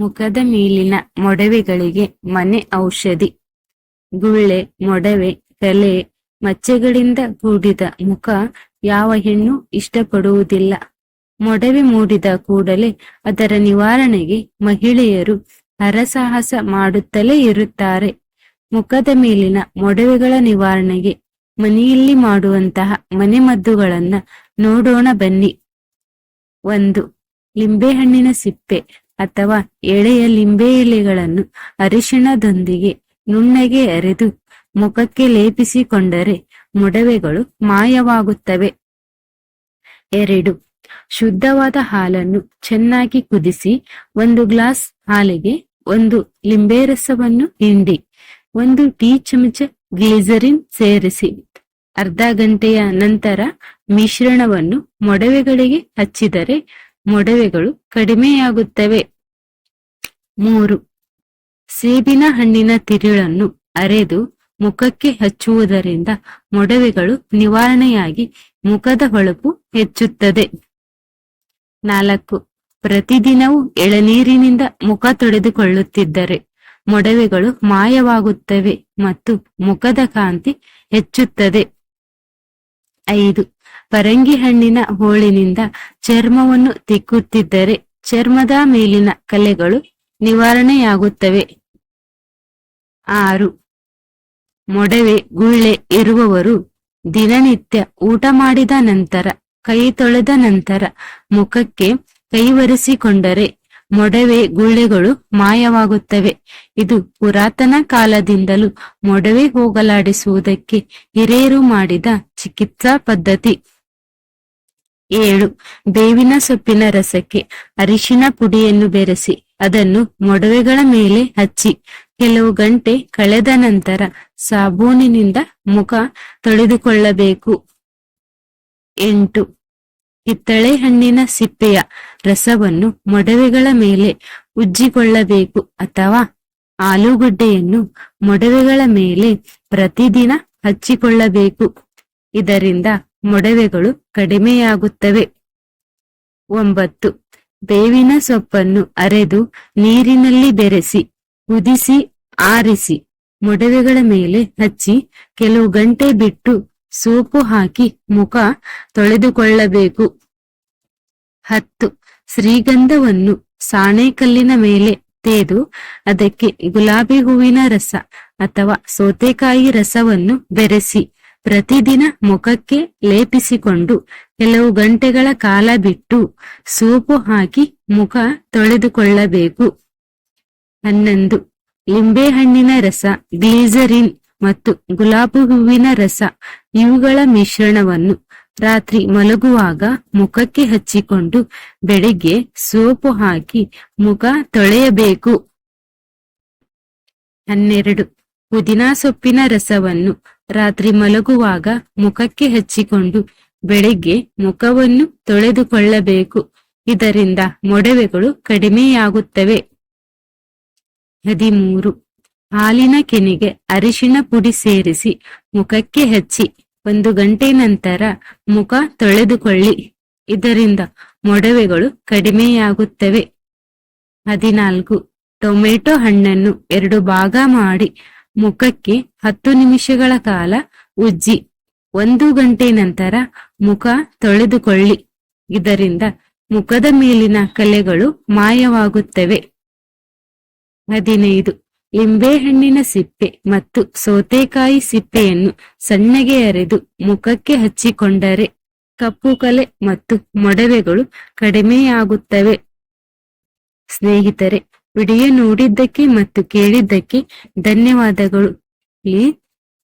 ಮುಖದ ಮೇಲಿನ ಮೊಡವೆಗಳಿಗೆ ಮನೆ ಔಷಧಿ. ಗುಳ್ಳೆ, ಮೊಡವೆ, ಕಲೆ, ಮಚ್ಚೆಗಳಿಂದ ಕೂಡಿದ ಮುಖ ಯಾವ ಹೆಣ್ಣು ಇಷ್ಟಪಡುವುದಿಲ್ಲ. ಮೊಡವೆ ಮೂಡಿದ ಕೂಡಲೇ ಅದರ ನಿವಾರಣೆಗೆ ಮಹಿಳೆಯರು ಹರಸಾಹಸ ಮಾಡುತ್ತಲೇ ಇರುತ್ತಾರೆ. ಮುಖದ ಮೇಲಿನ ಮೊಡವೆಗಳ ನಿವಾರಣೆಗೆ ಮನೆಯಲ್ಲಿ ಮಾಡುವಂತಹ ಮನೆಮದ್ದುಗಳನ್ನ ನೋಡೋಣ ಬನ್ನಿ. 1. ಲಿಂಬೆಹಣ್ಣಿನ ಸಿಪ್ಪೆ ಅಥವಾ ಎಳೆಯ ಲಿಂಬೆ ಎಲೆಗಳನ್ನು ಅರಿಶಿಣದೊಂದಿಗೆ ನುಣ್ಣಗೆ ಅರೆದು ಮುಖಕ್ಕೆ ಲೇಪಿಸಿಕೊಂಡರೆ ಮೊಡವೆಗಳು ಮಾಯವಾಗುತ್ತವೆ. 2. ಶುದ್ಧವಾದ ಹಾಲನ್ನು ಚೆನ್ನಾಗಿ ಕುದಿಸಿ 1 ಗ್ಲಾಸ್ ಹಾಲಿಗೆ 1 ಲಿಂಬೆ ರಸವನ್ನು ಹಿಂಡಿ 1 ಟೀ ಚಮಚ ಗ್ಲಿಸರಿನ್ ಸೇರಿಸಿ ಅರ್ಧ ಗಂಟೆಯ ನಂತರ ಮಿಶ್ರಣವನ್ನು ಮೊಡವೆಗಳಿಗೆ ಹಚ್ಚಿದರೆ ಮೊಡವೆಗಳು ಕಡಿಮೆಯಾಗುತ್ತವೆ. 3. ಸೇಬಿನ ಹಣ್ಣಿನ ತಿರುಳನ್ನು ಅರೆದು ಮುಖಕ್ಕೆ ಹಚ್ಚುವುದರಿಂದ ಮೊಡವೆಗಳು ನಿವಾರಣೆಯಾಗಿ ಮುಖದ ಹೊಳಪು ಹೆಚ್ಚುತ್ತದೆ. 4. ಪ್ರತಿದಿನವೂ ಎಳನೀರಿನಿಂದ ಮುಖ ತೊಳೆದುಕೊಳ್ಳುತ್ತಿದ್ದರೆ ಮೊಡವೆಗಳು ಮಾಯವಾಗುತ್ತವೆ ಮತ್ತು ಮುಖದ ಕಾಂತಿ ಹೆಚ್ಚುತ್ತದೆ. 5. ಪರಂಗಿ ಹಣ್ಣಿನ ಹೋಳಿನಿಂದ ಚರ್ಮವನ್ನು ತಿಕ್ಕುತ್ತಿದ್ದರೆ ಚರ್ಮದ ಮೇಲಿನ ಕಲೆಗಳು ನಿವಾರಣೆಯಾಗುತ್ತವೆ. 6. ಮೊಡವೆ, ಗುಳ್ಳೆ ಇರುವವರು ದಿನನಿತ್ಯ ಊಟ ಮಾಡಿದ ನಂತರ ಕೈ ತೊಳೆದ ನಂತರ ಮುಖಕ್ಕೆ ಕೈವರಿಸಿಕೊಂಡರೆ ಮೊಡವೆ, ಗುಳ್ಳೆಗಳು ಮಾಯವಾಗುತ್ತವೆ. ಇದು ಪುರಾತನ ಕಾಲದಿಂದಲೂ ಮೊಡವೆ ಹೋಗಲಾಡಿಸುವುದಕ್ಕೆ ಹಿರಿಯರು ಮಾಡಿದ ಚಿಕಿತ್ಸಾ ಪದ್ಧತಿ. 7. ಬೇವಿನ ಸೊಪ್ಪಿನ ರಸಕ್ಕೆ ಅರಿಶಿಣ ಪುಡಿಯನ್ನು ಬೆರೆಸಿ ಅದನ್ನು ಮೊಡವೆಗಳ ಮೇಲೆ ಹಚ್ಚಿ ಕೆಲವು ಗಂಟೆ ಕಳೆದ ನಂತರ ಸಾಬೂನಿನಿಂದ ಮುಖ ತೊಳೆದುಕೊಳ್ಳಬೇಕು. 8. ಕಿತ್ತಳೆ ಹಣ್ಣಿನ ಸಿಪ್ಪೆಯ ರಸವನ್ನು ಮೊಡವೆಗಳ ಮೇಲೆ ಉಜ್ಜಿಕೊಳ್ಳಬೇಕು ಅಥವಾ ಆಲೂಗಡ್ಡೆಯನ್ನು ಮೊಡವೆಗಳ ಮೇಲೆ ಪ್ರತಿದಿನ ಹಚ್ಚಿಕೊಳ್ಳಬೇಕು. ಇದರಿಂದ ಮೊಡವೆಗಳು ಕಡಿಮೆಯಾಗುತ್ತವೆ. 9. ಬೇವಿನ ಸೊಪ್ಪನ್ನು ಅರೆದು ನೀರಿನಲ್ಲಿ ಬೆರೆಸಿ ಕುದಿಸಿ ಆರಿಸಿ ಮೊಡವೆಗಳ ಮೇಲೆ ಹಚ್ಚಿ ಕೆಲವು ಗಂಟೆ ಬಿಟ್ಟು ಸೋಪು ಹಾಕಿ ಮುಖ ತೊಳೆದುಕೊಳ್ಳಬೇಕು. 10. ಶ್ರೀಗಂಧವನ್ನು ಸಾಣೆಕಲ್ಲಿನ ಮೇಲೆ ತೇದು ಅದಕ್ಕೆ ಗುಲಾಬಿ ಹೂವಿನ ರಸ ಅಥವಾ ಸೌತೆಕಾಯಿ ರಸವನ್ನು ಬೆರೆಸಿ ಪ್ರತಿದಿನ ಮುಖಕ್ಕೆ ಲೇಪಿಸಿಕೊಂಡು ಕೆಲವು ಗಂಟೆಗಳ ಕಾಲ ಬಿಟ್ಟು ಸೋಪು ಹಾಕಿ ಮುಖ ತೊಳೆದುಕೊಳ್ಳಬೇಕು. 11. ಲಿಂಬೆಹಣ್ಣಿನ ರಸ, ಗ್ಲಿಸರಿನ್ ಮತ್ತು ಗುಲಾಬಿ ಹೂವಿನ ರಸ ಇವುಗಳ ಮಿಶ್ರಣವನ್ನು ರಾತ್ರಿ ಮಲಗುವಾಗ ಮುಖಕ್ಕೆ ಹಚ್ಚಿಕೊಂಡು ಬೆಳಿಗ್ಗೆ ಸೋಪು ಹಾಕಿ ಮುಖ ತೊಳೆಯಬೇಕು. 12. ಪುದೀನಾ ಸೊಪ್ಪಿನ ರಸವನ್ನು ರಾತ್ರಿ ಮಲಗುವಾಗ ಮುಖಕ್ಕೆ ಹಚ್ಚಿಕೊಂಡು ಬೆಳಿಗ್ಗೆ ಮುಖವನ್ನು ತೊಳೆದುಕೊಳ್ಳಬೇಕು. ಇದರಿಂದ ಮೊಡವೆಗಳು ಕಡಿಮೆಯಾಗುತ್ತವೆ. 13. ಹಾಲಿನ ಕೆನೆಗೆ ಅರಿಶಿಣ ಪುಡಿ ಸೇರಿಸಿ ಮುಖಕ್ಕೆ ಹಚ್ಚಿ 1 ಗಂಟೆ ನಂತರ ಮುಖ ತೊಳೆದುಕೊಳ್ಳಿ. ಇದರಿಂದ ಮೊಡವೆಗಳು ಕಡಿಮೆಯಾಗುತ್ತವೆ. 14. ಟೊಮೆಟೊ ಹಣ್ಣನ್ನು 2 ಭಾಗ ಮಾಡಿ ಮುಖಕ್ಕೆ 10 ನಿಮಿಷಗಳ ಕಾಲ ಉಜ್ಜಿ 1 ಗಂಟೆ ನಂತರ ಮುಖ ತೊಳೆದುಕೊಳ್ಳಿ. ಇದರಿಂದ ಮುಖದ ಮೇಲಿನ ಕಲೆಗಳು ಮಾಯವಾಗುತ್ತವೆ. 15. ಲಿಂಬೆಹಣ್ಣಿನ ಸಿಪ್ಪೆ ಮತ್ತು ಸೌತೆಕಾಯಿ ಸಿಪ್ಪೆಯನ್ನು ಸಣ್ಣಗೆ ಅರೆದು ಮುಖಕ್ಕೆ ಹಚ್ಚಿಕೊಂಡರೆ ಕಪ್ಪು ಕಲೆ ಮತ್ತು ಮೊಡವೆಗಳು ಕಡಿಮೆಯಾಗುತ್ತವೆ. ಸ್ನೇಹಿತರೆ, ವಿಡಿಯೋ ನೋಡಿದ್ದಕ್ಕೆ ಮತ್ತು ಕೇಳಿದ್ದಕ್ಕೆ ಧನ್ಯವಾದಗಳು.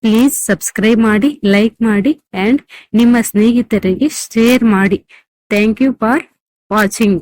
ಪ್ಲೀಸ್ ಸಬ್ಸ್ಕ್ರೈಬ್ ಮಾಡಿ, ಲೈಕ್ ಮಾಡಿ ಅಂಡ್ ನಿಮ್ಮ ಸ್ನೇಹಿತರಿಗೆ ಶೇರ್ ಮಾಡಿ. Thank you for watching.